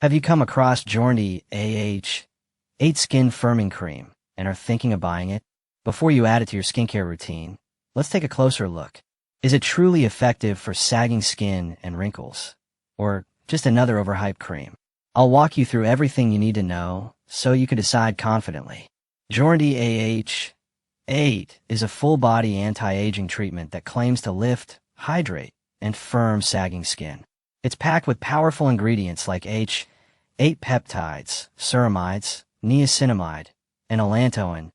Have you come across Jorondy AH-8 Skin Firming Cream and are thinking of buying it? Before you add it to your skincare routine, let's take a closer look. Is it truly effective for sagging skin and wrinkles? Or just another overhyped cream? I'll walk you through everything you need to know so you can decide confidently. Jorondy AH-8 is a full-body anti-aging treatment that claims to lift, hydrate, and firm sagging skin. It's packed with powerful ingredients like AH-8 peptides, ceramides, niacinamide, and allantoin,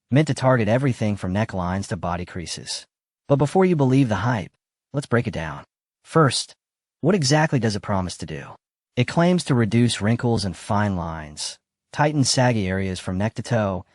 meant to target everything from necklines to body creases. But before you believe the hype, let's break it down. First, what exactly does it promise to do? It claims to reduce wrinkles and fine lines, tighten saggy areas from neck to toe,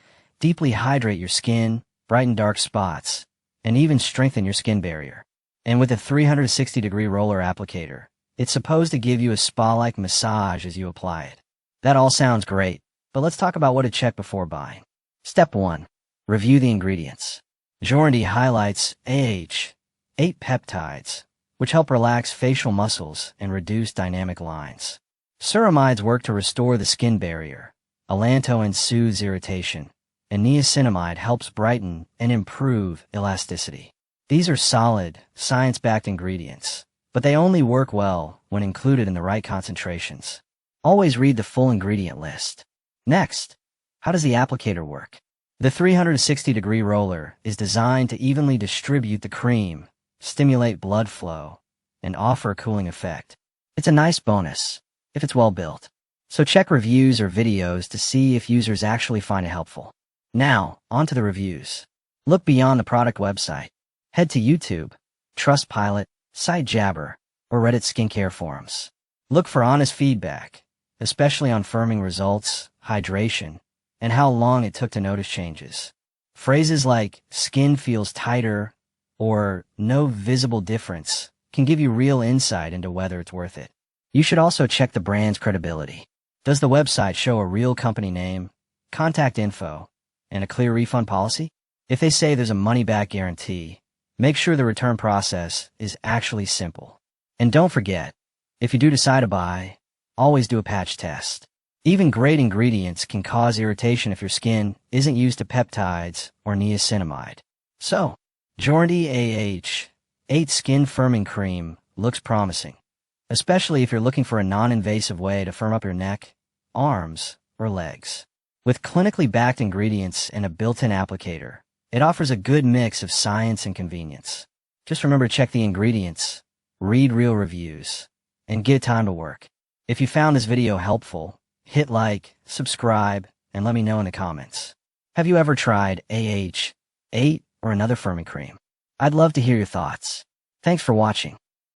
deeply hydrate your skin, brighten dark spots, and even strengthen your skin barrier. And with a 360-degree roller applicator, it's supposed to give you a spa-like massage as you apply it. That all sounds great, but let's talk about what to check before buying. Step 1. Review the ingredients. Jorondy highlights AH-8 peptides, which help relax facial muscles and reduce dynamic lines. Ceramides work to restore the skin barrier. Allantoin soothes irritation, and niacinamide helps brighten and improve elasticity. These are solid, science-backed ingredients, but they only work well when included in the right concentrations. Always read the full ingredient list. Next, how does the applicator work? The 360-degree roller is designed to evenly distribute the cream, stimulate blood flow, and offer a cooling effect. It's a nice bonus if it's well built. So check reviews or videos to see if users actually find it helpful. Now, on to the reviews. Look beyond the product website. Head to YouTube, Trustpilot, SiteJabber, or Reddit skincare forums. Look for honest feedback, especially on firming results, hydration, and how long it took to notice changes. Phrases like skin feels tighter or no visible difference can give you real insight into whether it's worth it. You should also check the brand's credibility. Does the website show a real company name, contact info, and a clear refund policy? If they say there's a money-back guarantee, make sure the return process is actually simple. And don't forget, if you do decide to buy, always do a patch test. Even great ingredients can cause irritation if your skin isn't used to peptides or niacinamide. So, Jorondy AH-8 Skin Firming Cream looks promising, especially if you're looking for a non-invasive way to firm up your neck, arms, or legs. With clinically backed ingredients and a built-in applicator, it offers a good mix of science and convenience. Just remember to check the ingredients, read real reviews, and give time to work. If you found this video helpful, hit like, subscribe, and let me know in the comments. Have you ever tried AH-8 or another firming cream? I'd love to hear your thoughts. Thanks for watching.